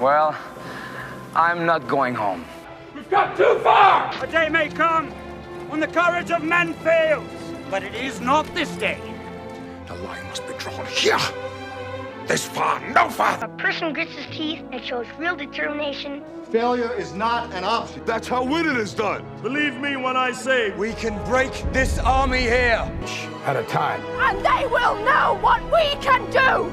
Well, I'm not going home. We've got too far! A day may come when the courage of men fails, but it is not this day. The line must be drawn here. This far, no farther. A person grits his teeth and shows real determination. Failure is not an option. That's how winning is done. Believe me when I say We can break this army here. At a time. And they will know what we can do!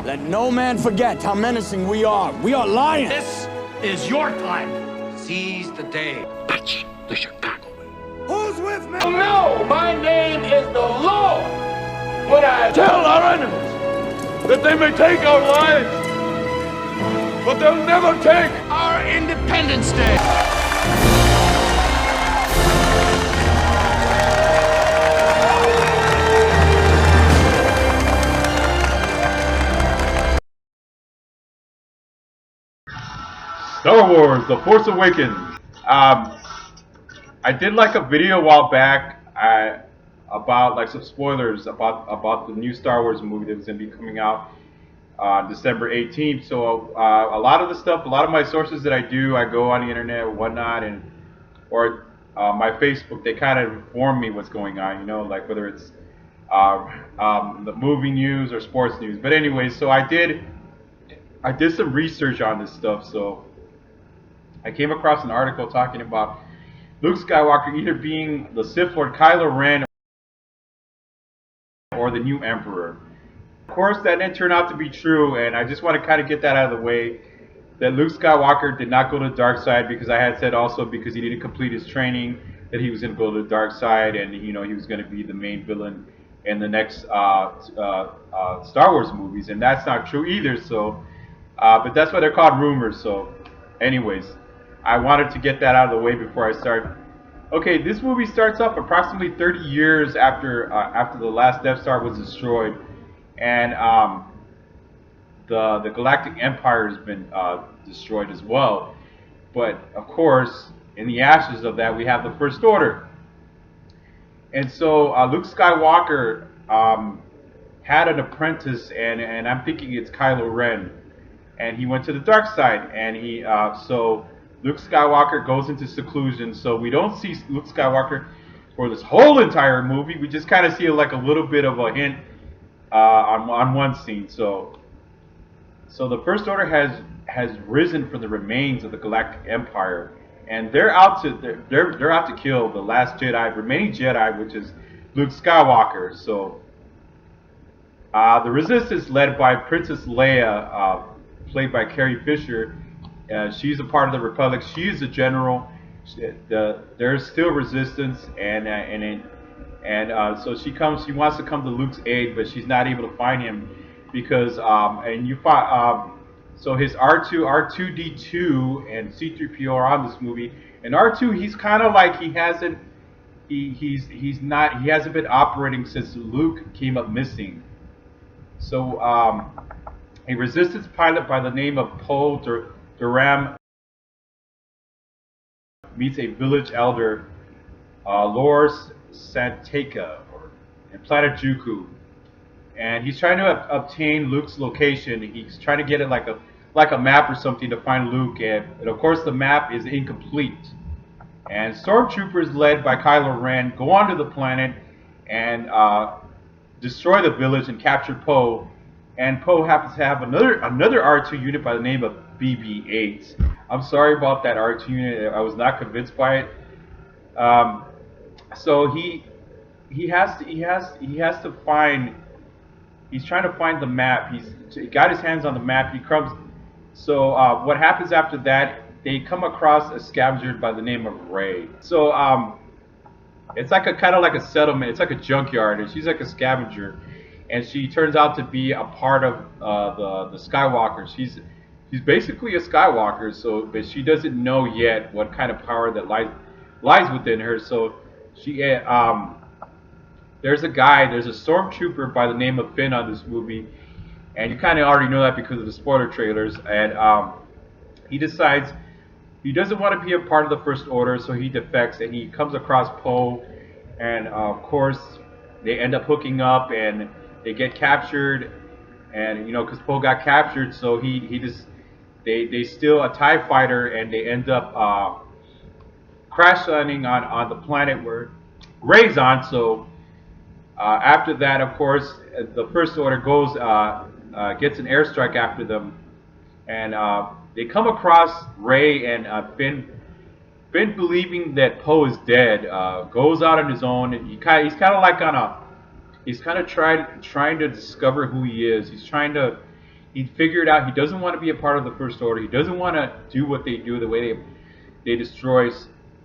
Let no man forget how menacing we are. We are lions. this is your time. Seize the day. That's the Chicago way. Who's with me? No, my name is the Lord. When I tell our enemies that they may take our lives, but they'll never take our Independence Day. Star Wars: The Force Awakens. I did like a video a while back about like some spoilers about the new Star Wars movie that was going to be coming out December 18th. So a lot of the stuff, a lot of my sources that I go on the internet or whatnot, or my Facebook, they kind of inform me what's going on. You know, like whether it's the movie news or sports news. But anyway, so I did some research on this stuff. So I came across an article talking about Luke Skywalker either being the Sith Lord Kylo Ren or the new Emperor. Of course, that didn't turn out to be true, and I just want to kind of get that out of the way, that Luke Skywalker did not go to the dark side, because I had said also because he didn't complete his training that he was going to go to the dark side, and you know he was going to be the main villain in the next Star Wars movies, and that's not true either. So, but that's why they're called rumors. So, anyways, I wanted to get that out of the way before I start. Okay, this movie starts off approximately 30 years after the last Death Star was destroyed, and the Galactic Empire has been destroyed as well. But of course, in the ashes of that, we have the First Order. And so Luke Skywalker had an apprentice, and I'm thinking it's Kylo Ren, and he went to the dark side, and so Luke Skywalker goes into seclusion. So we don't see Luke Skywalker for this whole entire movie. We just kind of see like a little bit of a hint on one scene. So the First Order has risen from the remains of the Galactic Empire, and they're out to kill the last remaining Jedi, which is Luke Skywalker. So the Resistance, led by Princess Leia, played by Carrie Fisher. She's a part of the Republic. She is a general. There's still resistance, and so she comes. She wants to come to Luke's aid, but she's not able to find him because so his R2D2 and C3PO are on this movie, and R2, he's kind of like he hasn't been operating since Luke came up missing. So a resistance pilot by the name of Poe Dameron meets a village elder, Loris Santeca, in planet Jakku, and he's trying to obtain Luke's location. He's trying to get it like a map or something to find Luke, and of course the map is incomplete. And stormtroopers led by Kylo Ren go onto the planet and destroy the village and capture Poe. And Poe happens to have another R2 unit by the name of BB-8. I'm sorry about that R2 unit. I was not convinced by it. So he has to find. He's trying to find the map. He got his hands on the map. He comes. So what happens after that? They come across a scavenger by the name of Rey. So it's like kind of like a settlement. It's like a junkyard, and she's like a scavenger. And she turns out to be a part of the Skywalkers. She's basically a Skywalker, but she doesn't know yet what kind of power that lies within her. So there's a stormtrooper by the name of Finn on this movie, and you kind of already know that because of the spoiler trailers. And he decides he doesn't want to be a part of the First Order, so he defects, and he comes across Poe, and of course they end up hooking up, and they get captured, and because Poe got captured, so he they steal a TIE fighter and they end up crash landing on the planet where Rey's on. So after that, of course, the First Order goes gets an airstrike after them, and they come across Rey and Finn. Finn, believing that Poe is dead, goes out on his own, and he's kind of like trying to discover who he is. He figured out he doesn't want to be a part of the First Order. He doesn't want to do what they do, the way they destroy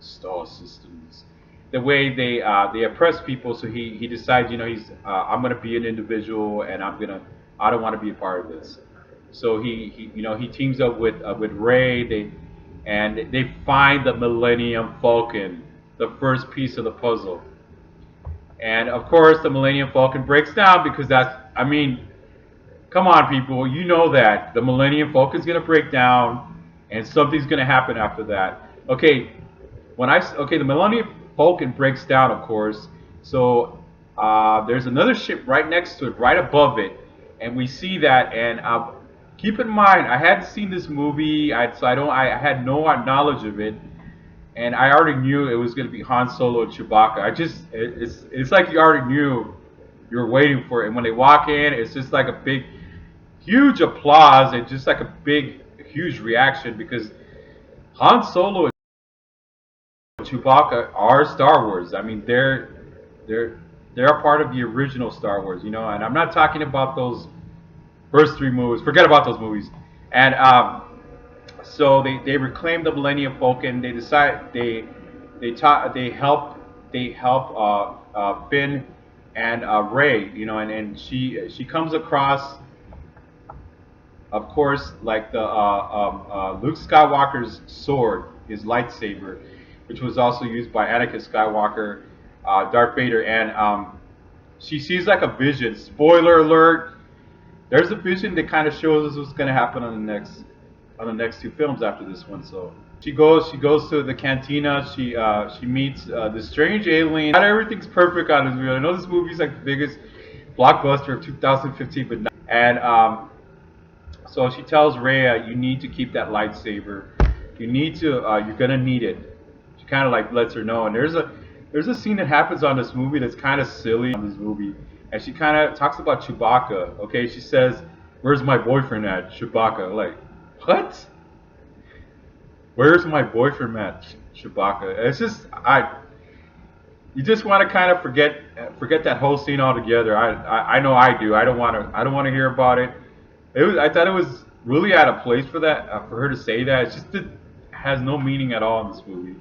star systems, the way they oppress people. So he decides, I'm gonna be an individual, and I don't want to be a part of this. So he teams up with Rey. They find the Millennium Falcon, the first piece of the puzzle. And of course, the Millennium Falcon breaks down because come on, people, you know that the Millennium Falcon's gonna break down, and something's gonna happen after that. Okay, the Millennium Falcon breaks down, of course. So there's another ship right next to it, right above it, and we see that. And keep in mind, I hadn't seen this movie, I had no knowledge of it, and I already knew it was gonna be Han Solo and Chewbacca. It's like you already knew you were waiting for it. And when they walk in, it's just like a big, huge applause and just like a big, huge reaction, because Han Solo and Chewbacca are Star Wars. I mean, they're a part of the original Star Wars, and I'm not talking about those first 3 movies. Forget about those movies. And so they reclaim the Millennium Falcon. They decide they help Finn and Rey, and she comes across, of course, like the Luke Skywalker's sword, his lightsaber, which was also used by Anakin Skywalker, Darth Vader, and she sees like a vision. Spoiler alert: there's a vision that kind of shows us what's going to happen on the next 2 films after this one. So she goes to the cantina. She meets this strange alien. Not everything's perfect on this movie. I know this movie's like the biggest blockbuster of 2015, but not. And so she tells Rey, you need to keep that lightsaber. You're gonna need it. She kind of like lets her know. And there's a scene that happens on this movie that's kind of silly on this movie. And she kind of talks about Chewbacca. Okay, she says, "Where's my boyfriend at?" Chewbacca, like, what? Where's my boyfriend at? Chewbacca. It's just you just want to kind of forget that whole scene altogether. I know I do. I don't want to hear about it. I thought it was really out of place for that, for her to say that. It has no meaning at all in this movie.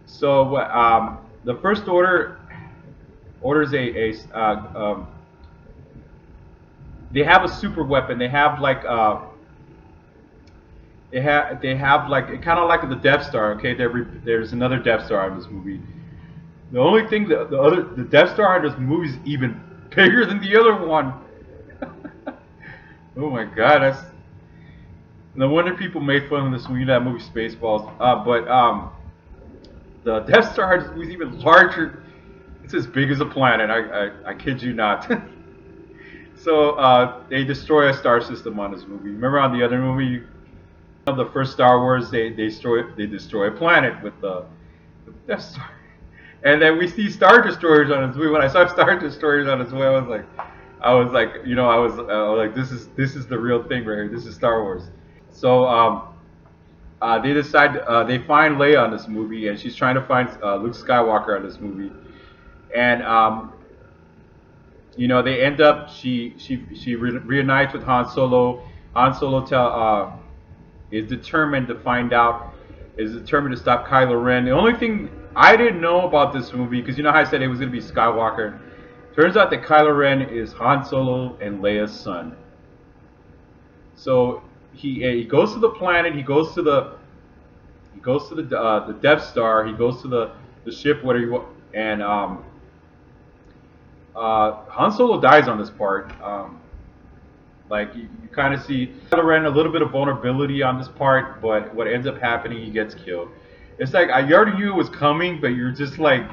So the First Order orders they have a super weapon. They have like they have like kind of like the Death Star. Okay, there's another Death Star in this movie. The only thing the Death Star in this movie is even bigger than the other one. Oh my God, no wonder people made fun of this movie. That movie Spaceballs. But the Death Star was even larger. It's as big as a planet. I kid you not. So they destroy a star system on this movie. Remember on the other movie, the first Star Wars, they destroy a planet with the Death Star. And then we see Star Destroyers on this movie. When I saw Star Destroyers on this movie, I was like, this is the real thing right here. This is Star Wars. So they decide they find Leia on this movie, and she's trying to find Luke Skywalker on this movie, and they end up she reunites with Han Solo. Han Solo is determined to stop Kylo Ren. The only thing I didn't know about this movie, because how I said it was going to be Skywalker. Turns out that Kylo Ren is Han Solo and Leia's son. So he goes to the planet. He goes to the Death Star. He goes to the ship, and Han Solo dies on this part. Like you kind of see Kylo Ren a little bit of vulnerability on this part, but what ends up happening, he gets killed. It's like you already knew it was coming, but you're just like,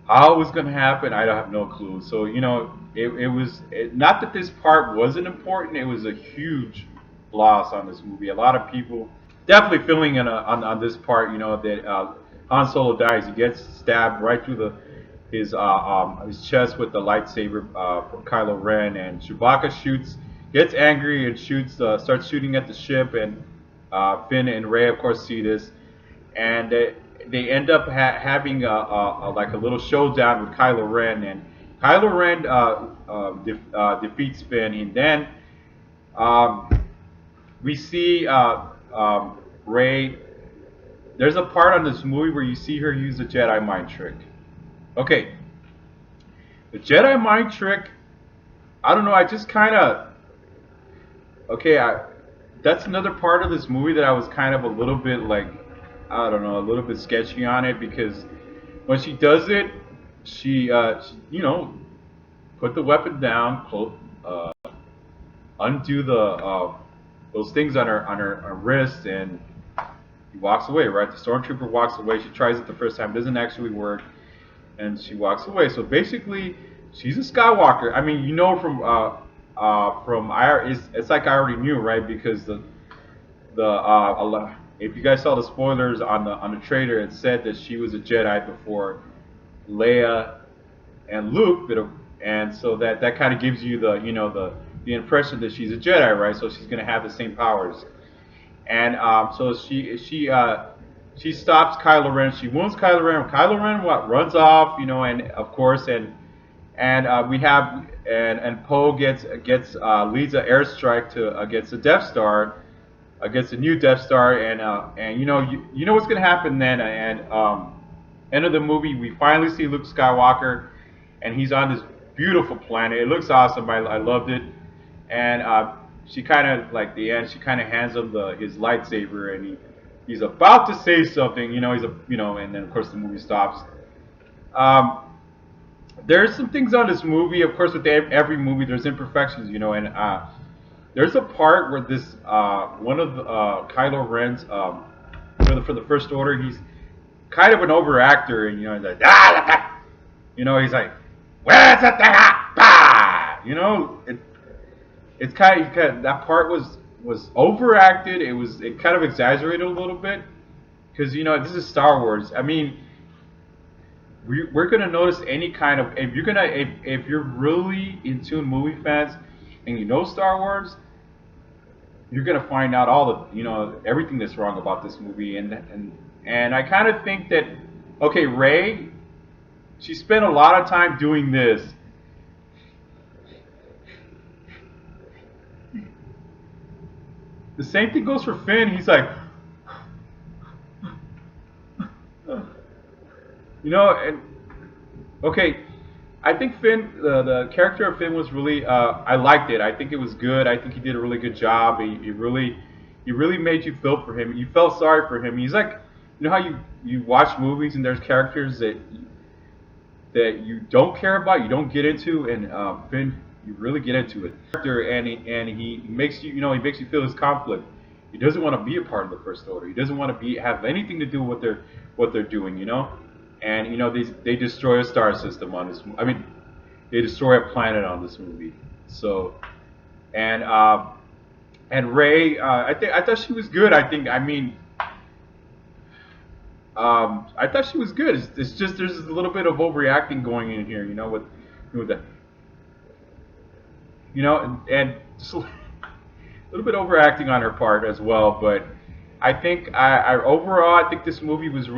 how it was going to happen, I don't have no clue. So it was not that this part wasn't important. It was a huge gloss on this movie. A lot of people definitely feeling on this part, you know, that Han Solo dies. He gets stabbed right through his chest with the lightsaber from Kylo Ren, and Chewbacca gets angry and starts shooting at the ship, and Finn and Rey, of course, see this, and they end up having like a little showdown with Kylo Ren, and Kylo Ren defeats Finn, and then we see Rey. There's a part on this movie where you see her use a Jedi mind trick. Okay, the Jedi mind trick. I don't know. I just kind of. Okay, that's another part of this movie that I was kind of a little bit like, I don't know, a little bit sketchy on it, because when she does it, she you know, put the weapon down, undo those things on her wrist, and he walks away. Right, the stormtrooper walks away. She tries it the first time, doesn't actually work, and she walks away. So basically, she's a Skywalker. I mean, you know from it's like I already knew, right? Because if you guys saw the spoilers on the trailer, it said that she was a Jedi before Leia and Luke, and so that kind of gives you the impression that she's a Jedi, right? So she's gonna have the same powers, and so she stops Kylo Ren. She wounds Kylo Ren. Kylo Ren runs off, you know, and of course, and we have and Poe leads an airstrike against the Death Star, against the new Death Star, and you know what's gonna happen then. And end of the movie, we finally see Luke Skywalker, and he's on this beautiful planet. It looks awesome. I loved it. And she kind of, like the end, she kind of hands him his lightsaber, and he's about to say something. You know, and then of course the movie stops. There's some things on this movie, of course, with every movie, there's imperfections, you know, and there's a part where this one of Kylo Ren's for the First Order, he's kind of an overactor, and you know, he's like, he's like, where's the thing? You know, it's kind of that part was overacted. It kind of exaggerated a little bit, because you know, this is Star Wars. I mean, we're gonna notice any kind of, if you're really into movie fans and you know Star Wars, you're gonna find out all the everything that's wrong about this movie, and I kind of think that, okay, Rey, she spent a lot of time doing this. The same thing goes for Finn. He's like, and okay, I think Finn, the character of Finn was really, I liked it. I think it was good. I think he did a really good job. He really made you feel for him. You felt sorry for him. He's like, you know how you watch movies and there's characters that you don't care about, you don't get into, and Finn, you really get into it. And he makes you, he makes you feel his conflict. He doesn't want to be a part of the First Order. He doesn't want to have anything to do with what they're doing, And they destroy a star system on this. I mean, they destroy a planet on this movie. So, and Rey, I thought she was good. I thought she was good. It's just there's a little bit of overreacting going in here, with that, and just a little bit overacting on her part as well. But I think overall, I think this movie was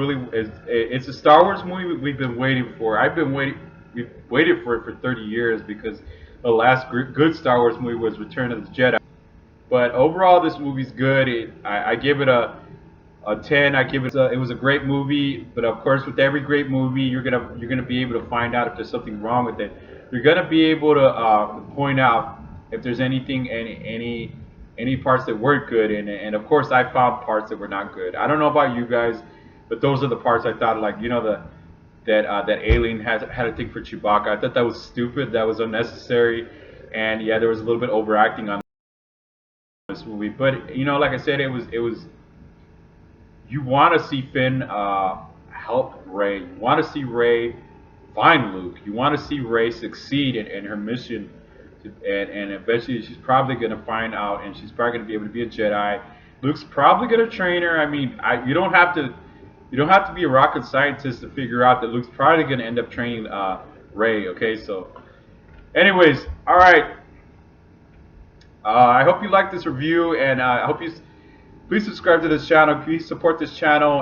it's a Star Wars movie we've been waiting for. We've waited for it for 30 years, because the last good Star Wars movie was Return of the Jedi. But overall, this movie's good. I give it a 10. It was a great movie. But of course, with every great movie, you're gonna be able to find out if there's something wrong with it. You're gonna be able to point out if there's any parts that weren't good in it, and of course I found parts that were not good. I don't know about you guys, but those are the parts I thought, like, that alien had a thing for Chewbacca. I thought that was stupid, that was unnecessary, and yeah, there was a little bit overacting on this movie. But like I said, it was you want to see Finn help Rey. You want to see Rey find Luke. You want to see Rey succeed in her mission and eventually she's probably going to find out, and she's probably going to be able to be a Jedi. Luke's probably going to train her. I mean, you don't have to be a rocket scientist to figure out that Luke's probably going to end up training Rey. Okay, so anyways, all right. I hope you liked this review, and I hope you please subscribe to this channel. Please support this channel.